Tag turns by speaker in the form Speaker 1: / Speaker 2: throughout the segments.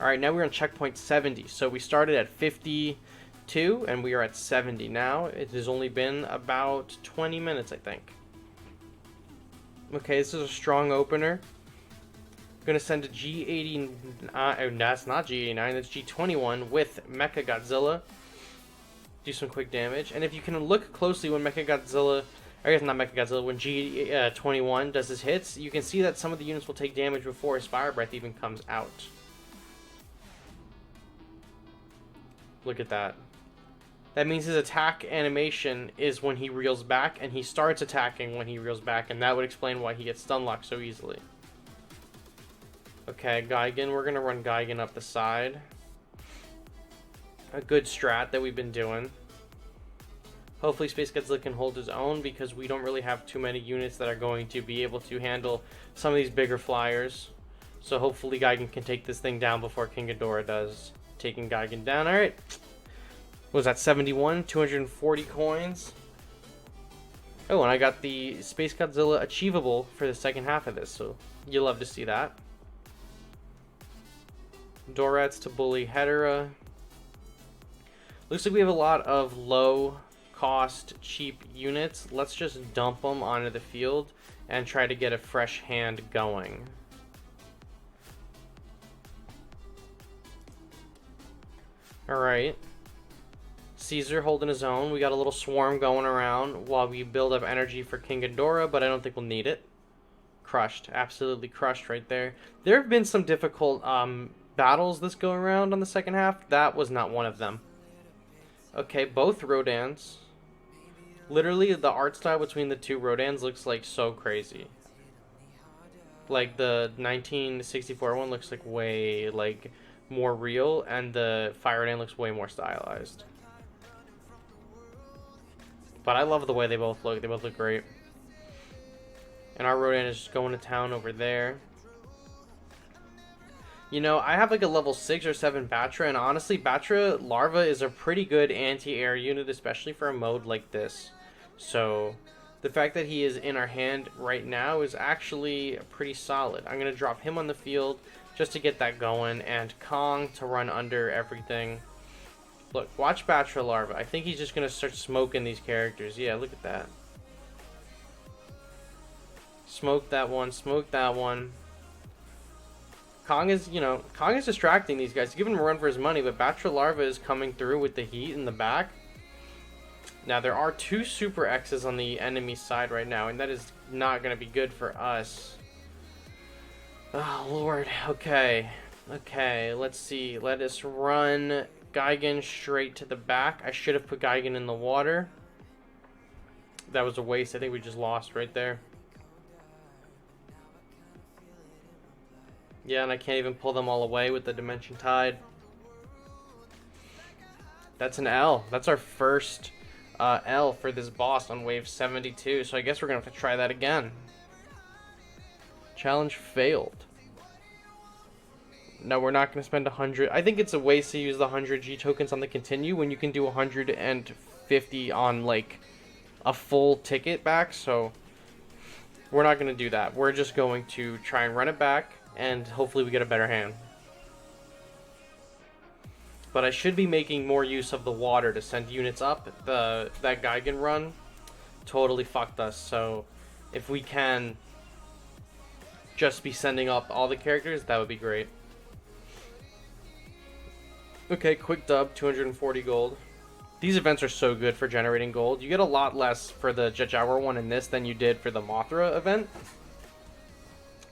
Speaker 1: Alright, now we're on checkpoint 70. So we started at 52 and we are at 70 now. It has only been about 20 minutes, I think. Okay, this is a strong opener. I'm going to send a G89. Oh, that's not G89, that's G21 with Mecha Godzilla. Do some quick damage. And if you can look closely when Mecha Godzilla, I guess not Mecha Godzilla, when G21 does his hits, you can see that some of the units will take damage before his fire breath even comes out. Look at that. That means his attack animation is when he reels back, and he starts attacking when he reels back, and that would explain why he gets stun locked so easily. Okay, Gigan, we're going to run Gigan up the side. A good strat that we've been doing. Hopefully Space Godzilla can hold his own, because we don't really have too many units that are going to be able to handle some of these bigger flyers. So hopefully Gigan can take this thing down before King Ghidorah does. Taking Gigan down. Alright. What was that? 71? 240 coins. Oh, and I got the Space Godzilla achievable for the second half of this, so you'll love to see that. Dorats to bully Hedera. Looks like we have a lot of low cost, cheap units. Let's just dump them onto the field and try to get a fresh hand going. Alright. Caesar holding his own. We got a little swarm going around while we build up energy for King Ghidorah, but I don't think we'll need it. Crushed. Absolutely crushed right there. There have been some difficult battles this go around on the second half. That was not one of them. Okay, both Rodans. Literally, the art style between the two Rodans looks like so crazy. Like the 1964 one looks like way like more real, and the Fire Rodan looks way more stylized. But I love the way they both look. They both look great. And our Rodan is just going to town over there. You know, I have like a level 6 or 7 Batra, and honestly, Batra Larva is a pretty good anti-air unit, especially for a mode like this. So, the fact that he is in our hand right now is actually pretty solid. I'm going to drop him on the field just to get that going, and Kong to run under everything. Look, watch Batra Larva. I think he's just going to start smoking these characters. Yeah, look at that. Smoke that one, smoke that one. Kong is, you know, Kong is distracting these guys, giving him a run for his money, but Batra Larva is coming through with the heat in the back. Now, there are 2 Super X's on the enemy side right now, and that is not going to be good for us. Oh, Lord. Okay. Okay, let's see. Let us run Gigan straight to the back. I should have put Gigan in the water. That was a waste. I think we just lost right there. Yeah, and I can't even pull them all away with the Dimension Tide. That's an L. That's our first L for this boss on wave 72. So I guess we're going to have to try that again. Challenge failed. No, we're not going to spend 100. I think it's a waste to use the 100 G tokens on the continue when you can do 150 on like a full ticket back. So we're not going to do that. We're just going to try and run it back, and hopefully we get a better hand. But I should be making more use of the water to send units up. That Gigan run totally fucked us. So if we can just be sending up all the characters, that would be great. Okay, quick dub, 240 gold. These events are so good for generating gold. You get a lot less for the Jet Jaguar one in this than you did for the Mothra event.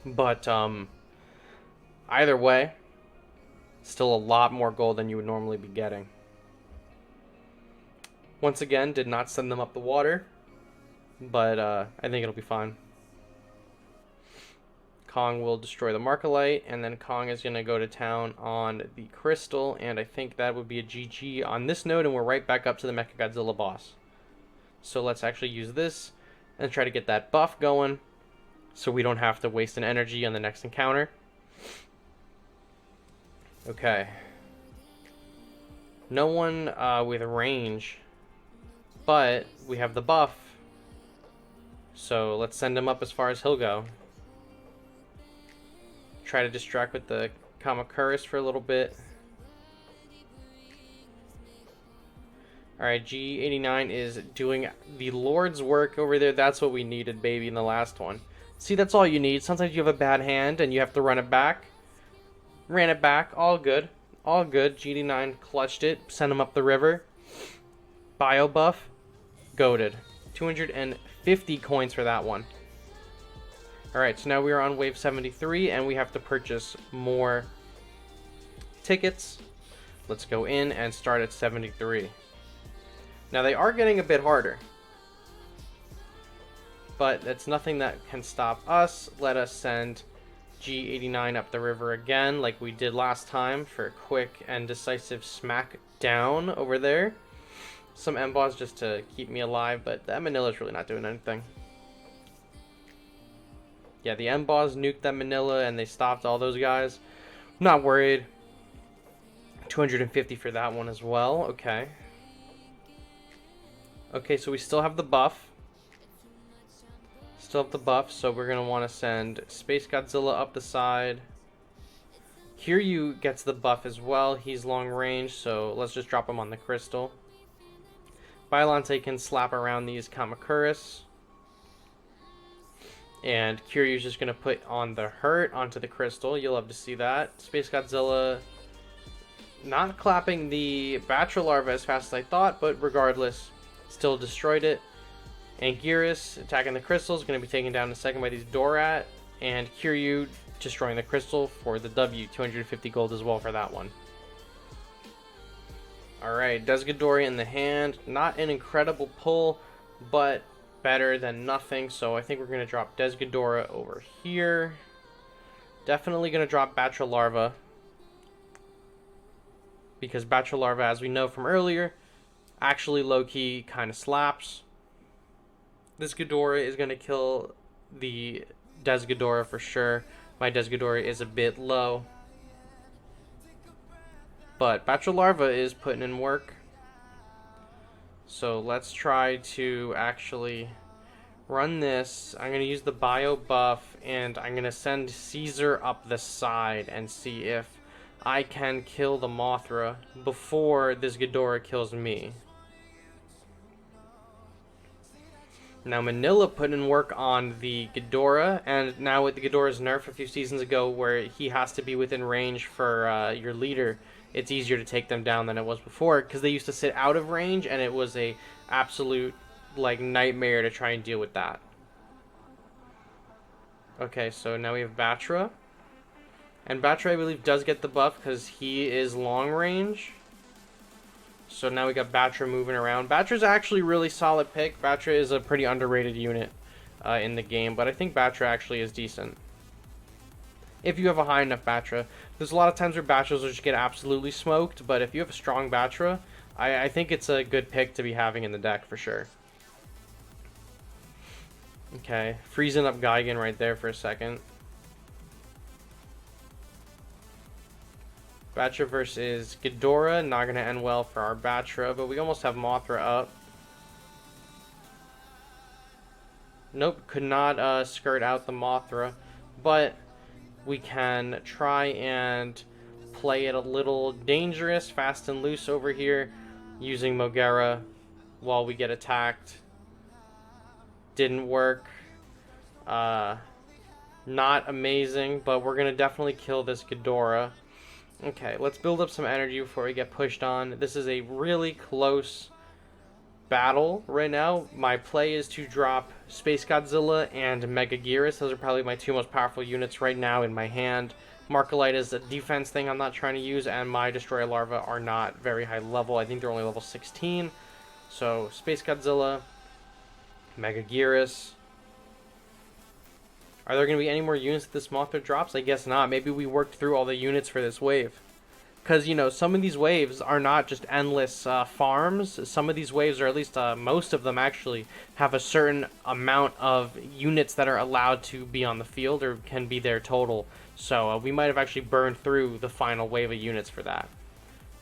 Speaker 1: But either way, still a lot more gold than you would normally be getting. Once again, did not send them up the water, but I think it'll be fine. Kong will destroy the Markalite, and then Kong is going to go to town on the Crystal, and I think that would be a GG on this node, and we're right back up to the Mechagodzilla boss. So let's actually use this and try to get that buff going so we don't have to waste an energy on the next encounter. Okay. No one with range, but we have the buff. So let's send him up as far as he'll go. Try to distract with the Kamakuris for a little bit. Alright, G89 is doing the Lord's work over there. That's what we needed, baby, in the last one. See, that's all you need. Sometimes you have a bad hand and you have to run it back. Ran it back. All good. All good. G89 clutched it. Sent him up the river. Bio buff. Goated. 250 coins for that one. Alright, so now we are on wave 73 and we have to purchase more tickets. Let's go in and start at 73. Now they are getting a bit harder, but that's nothing that can stop us. Let us send G89 up the river again like we did last time for a quick and decisive smack down over there. Some M-Boss just to keep me alive, but that Manila's really not doing anything. Yeah, the M-Boss nuked that Manila and they stopped all those guys. Not worried. 250 for that one as well. Okay. Okay, so we still have the buff. Still have the buff, so we're going to want to send Space Godzilla up the side. Kiryu gets the buff as well. He's long range, so let's just drop him on the crystal. Biollante can slap around these Kamakuris. And Kiryu's just going to put on the hurt onto the crystal. You'll love to see that. Space Godzilla not clapping the Batra larva as fast as I thought, but regardless, still destroyed it. Anguirus attacking the crystal is going to be taken down in a second by these Dorat. And Kiryu destroying the crystal for the W. 250 gold as well for that one. Alright, Desghidorah in the hand. Not an incredible pull, but better than nothing. So I think we're going to drop Desghidorah over here. Definitely going to drop Batra larva, because Batra larva, as we know from earlier, actually low-key kind of slaps. This Ghidorah is going to kill the Desghidorah for sure. My Desghidorah is a bit low, but Batra larva is putting in work. So let's try to actually run this. I'm going to use the bio buff, and I'm going to send Caesar up the side and see if I can kill the Mothra before this Ghidorah kills me. Now Manila put in work on the Ghidorah, and now with the Ghidorah's nerf a few seasons ago where he has to be within range for your leader, it's easier to take them down than it was before, because they used to sit out of range and it was a absolute like nightmare to try and deal with that. Okay, so now we have Batra. And Batra, I believe, does get the buff because he is long range. So now we got Batra moving around. Batra's actually a really solid pick. Batra is a pretty underrated unit in the game, but I think Batra actually is decent if you have a high enough Batra. There's a lot of times where Batras will just get absolutely smoked, but if you have a strong Batra, I think it's a good pick to be having in the deck for sure. Okay, freezing up Gigan right there for a second. Batra versus Ghidorah, not going to end well for our Batra, but we almost have Mothra up. Nope, could not skirt out the Mothra, but we can try and play it a little dangerous, fast and loose over here, using Mogera while we get attacked. Didn't work. Not amazing, but we're going to definitely kill this Ghidorah. Okay, let's build up some energy before we get pushed on. This is a really close battle right now. My play is to drop Space Godzilla and Mega Gearus. Those are probably my two most powerful units right now in my hand. Markalite is a defense thing I'm not trying to use, and my Destroyer Larva are not very high level. I think they're only level 16. So, Space Godzilla, Mega Gearus. Are there going to be any more units that this Mothra drops? I guess not. Maybe we worked through all the units for this wave. Because, you know, some of these waves are not just endless farms. Some of these waves, or at least most of them actually, have a certain amount of units that are allowed to be on the field or can be their total. So we might have actually burned through the final wave of units for that.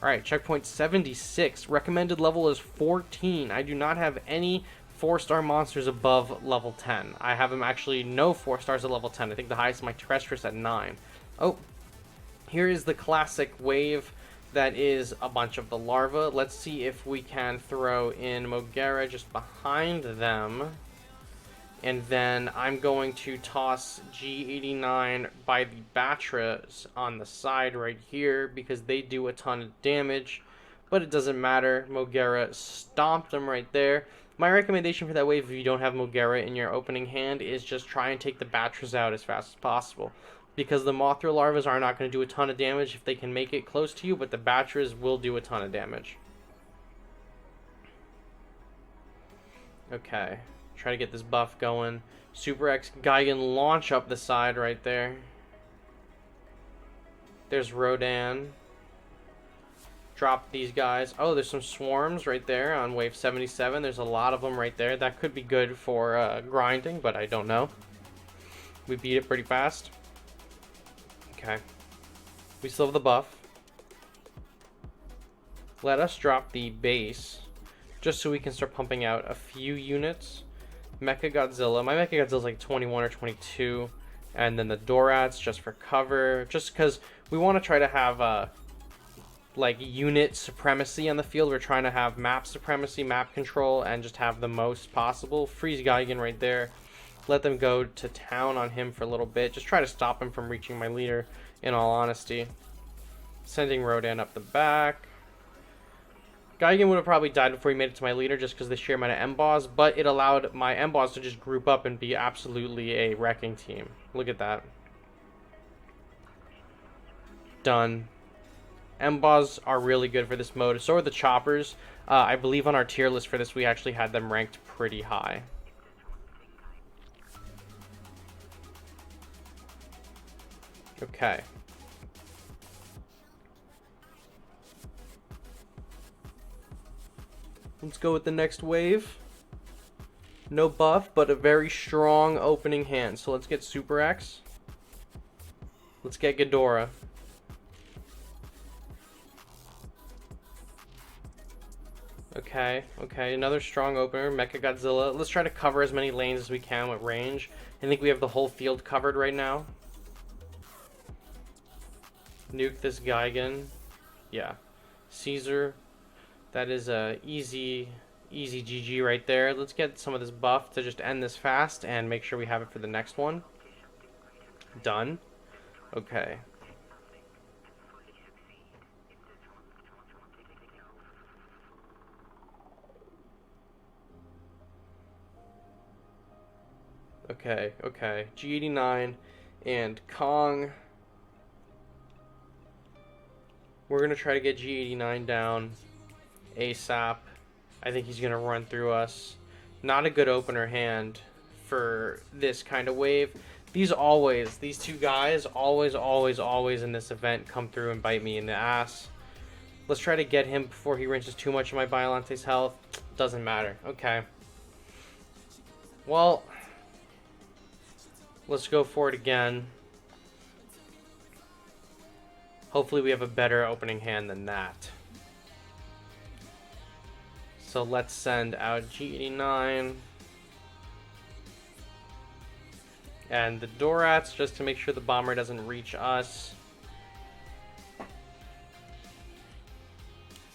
Speaker 1: Alright, checkpoint 76. Recommended level is 14. I do not have any 4-star monsters above level 10. I have them actually no 4 stars at level 10. I think the highest is my Terrestrius at 9. Oh, Here is the classic wave that is a bunch of the larvae. Let's see if we can throw in Mogera just behind them. And then I'm going to toss G89 by the Batras on the side right here because they do a ton of damage. But it doesn't matter. Mogera stomped them right there. My recommendation for that wave, if you don't have Mogera in your opening hand, is just try and take the Batras out as fast as possible. Because the Mothra larvas are not going to do a ton of damage if they can make it close to you, but the Batras will do a ton of damage. Okay. Try to get this buff going. Super X Gigan launch up the side right there. There's Rodan. Drop these guys. Oh, there's some swarms right there on wave 77. There's a lot of them right there. That could be good for grinding, but I don't know. We beat it pretty fast. Okay. We still have the buff. Let us drop the base just so we can start pumping out a few units. Mecha Godzilla. My Mecha Godzilla's like 21 or 22. And then the Dorats just for cover. Just because we want to try to have like unit supremacy on the field. We're trying to have map supremacy, map control, and just have the most possible. Freeze Gigan right there. Let them go to town on him for a little bit. Just try to stop him from reaching my leader, in all honesty. Sending Rodan up the back. Gigan would have probably died before he made it to my leader just because they share amount of M-Boss, but it allowed my M-Boss to just group up and be absolutely a wrecking team. Look at that. Done. M-Boss are really good for this mode. So are the Choppers. I believe on our tier list for this, we actually had them ranked pretty high. Okay. Let's go with the next wave. No buff, but a very strong opening hand. So let's get Super X. Let's get Ghidorah. Okay, another strong opener, Mecha Godzilla. Let's try to cover as many lanes as we can with range. I think we have the whole field covered right now. Nuke this Gigan. Yeah. Caesar. That is a easy GG right there. Let's get some of this buff to just end this fast and make sure we have it for the next one. Done. Okay. Okay. G89 and Kong. We're going to try to get G89 down ASAP. I think he's going to run through us. Not a good opener hand for this kind of wave. These two guys always in this event come through and bite me in the ass. Let's try to get him before he wrenches too much of my Biollante's health. Doesn't matter. Okay. Well, let's go for it again. Hopefully we have a better opening hand than that. So let's send out G89. And the Dorats, just to make sure the bomber doesn't reach us.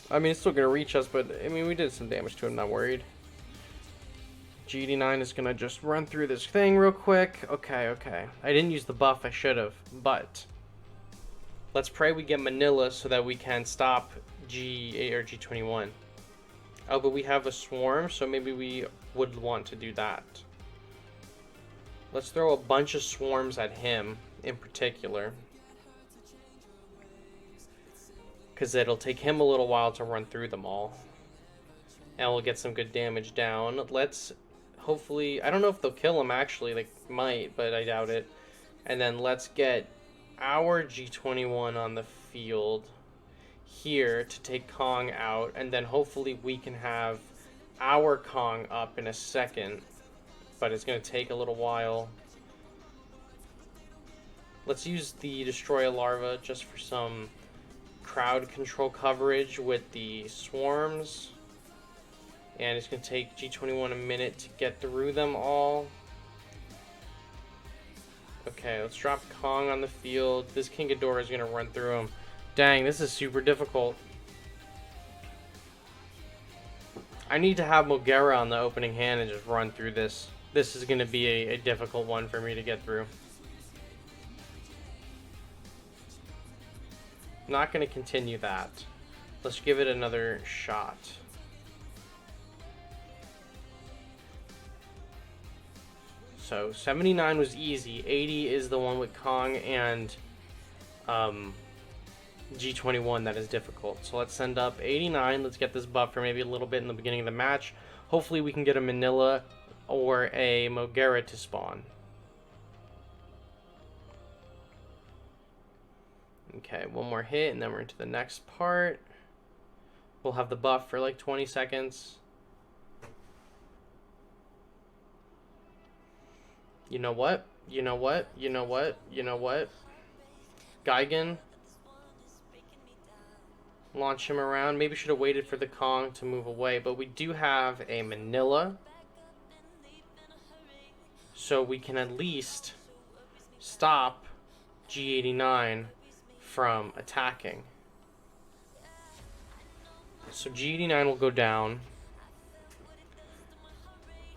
Speaker 1: I mean, it's still going to reach us, but I mean, we did some damage to him, not worried. G89 is going to just run through this thing real quick. Okay. I didn't use the buff, I should have, but let's pray we get Manila so that we can stop G8 or G21. Oh, but we have a swarm, so maybe we would want to do that. Let's throw a bunch of swarms at him in particular, because it'll take him a little while to run through them all. And we'll get some good damage down. Let's hopefully, I don't know if they'll kill him actually, they might, but I doubt it. And then let's get our G21 on the field here to take Kong out, and then hopefully we can have our Kong up in a second, but it's going to take a little while. Let's use the Destroy a Larva just for some crowd control coverage with the swarms, and it's going to take G21 a minute to get through them all. Okay, let's drop Kong on the field. This King Ghidorah is gonna run through him. Dang, this is super difficult. I need to have Mogera on the opening hand and just run through this. This is gonna be a difficult one for me to get through. Not gonna continue that. Let's give it another shot. So 79 was easy. 80 is the one with Kong and G21 that is difficult. So let's send up 89. Let's get this buff for maybe a little bit in the beginning of the match. Hopefully we can get a Manila or a Mogera to spawn. Okay, one more hit and then we're into the next part. We'll have the buff for like 20 seconds. You know what? You know what? You know what? You know what? Gigan. Launch him around. Maybe should have waited for the Kong to move away, but we do have a Manila. So we can at least stop G89 from attacking. So G89 will go down.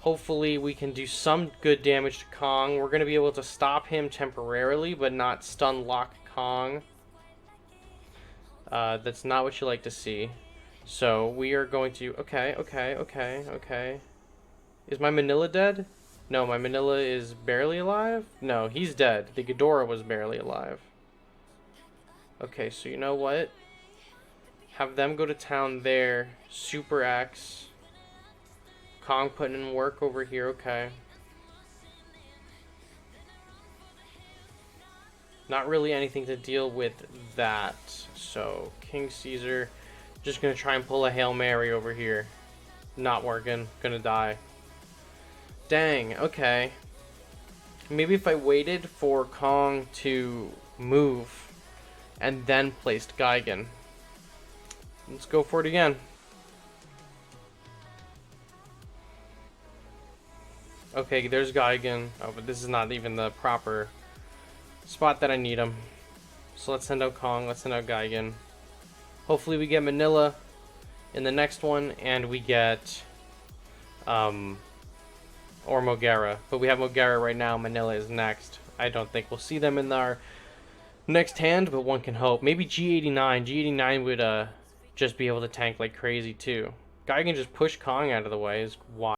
Speaker 1: Hopefully we can do some good damage to Kong. We're going to be able to stop him temporarily, but not stun lock Kong. That's not what you like to see. So we are going to... Okay. Is my Manila dead? No, my Manila is barely alive? No, he's dead. The Ghidorah was barely alive. Okay, so you know what? Have them go to town there. Super X. Kong putting in work over here, okay. Not really anything to deal with that. So, King Caesar, just gonna try and pull a Hail Mary over here. Not working, gonna die. Dang, okay. Maybe if I waited for Kong to move and then placed Gigan. Let's go for it again. Okay, there's Gigan. Oh, but this is not even the proper spot that I need him. So let's send out Kong, let's send out Gigan. Hopefully we get Manila in the next one, and we get or Mogera. But we have Mogera right now, Manila is next. I don't think we'll see them in our next hand, but one can hope. Maybe G89. G89 would just be able to tank like crazy too. Guy can just push Kong out of the way is wild.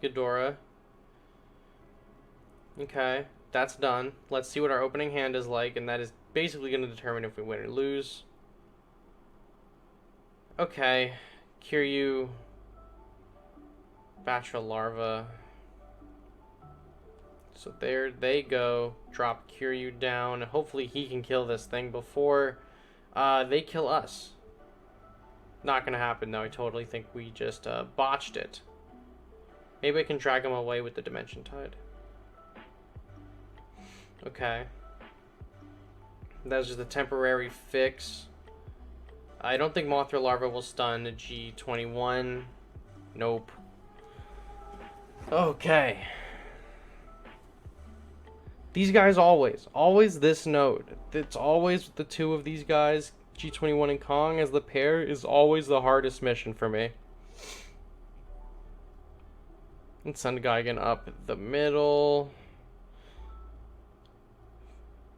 Speaker 1: Ghidorah. Okay, that's done. Let's see what our opening hand is like, and that is basically going to determine if we win or lose. Okay, Kiryu, Batra Larva. So there they go. Drop Kiryu down. Hopefully he can kill this thing before they kill us. Not gonna happen though. I totally think we just botched it. Maybe I can drag him away with the Dimension Tide. Okay. That's just a temporary fix. I don't think Mothra Larva will stun G21. Nope. Okay. These guys always this node. It's always the two of these guys, G21 and Kong as the pair, is always the hardest mission for me. And Sun Geigen up the middle.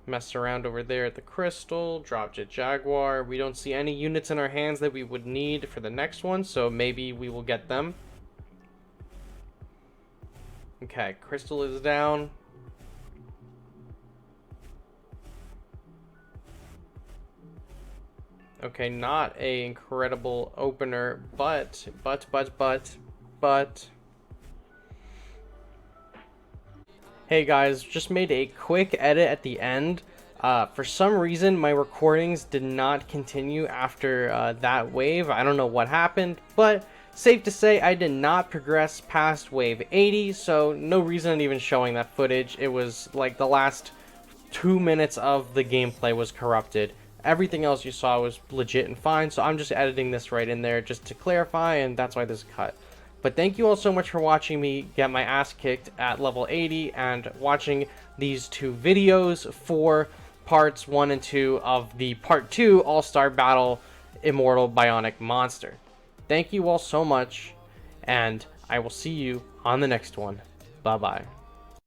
Speaker 1: Mess around over there at the crystal. Drop Jet Jaguar. We don't see any units in our hands that we would need for the next one, so maybe we will get them. Okay, crystal is down. Okay, not a incredible opener, but. Hey guys, just made a quick edit at the end. For some reason, my recordings did not continue after that wave. I don't know what happened, but safe to say I did not progress past wave 80, so no reason in even showing that footage. It was like the last 2 minutes of the gameplay was corrupted. Everything else you saw was legit and fine, so I'm just editing this right in there just to clarify, and that's why this is cut. But thank you all so much for watching me get my ass kicked at level 80 and watching these two videos for parts 1 and 2 of the part 2 All-Star Battle Immortal Bionic Monster. Thank you all so much, and I will see you on the next one. Bye-bye.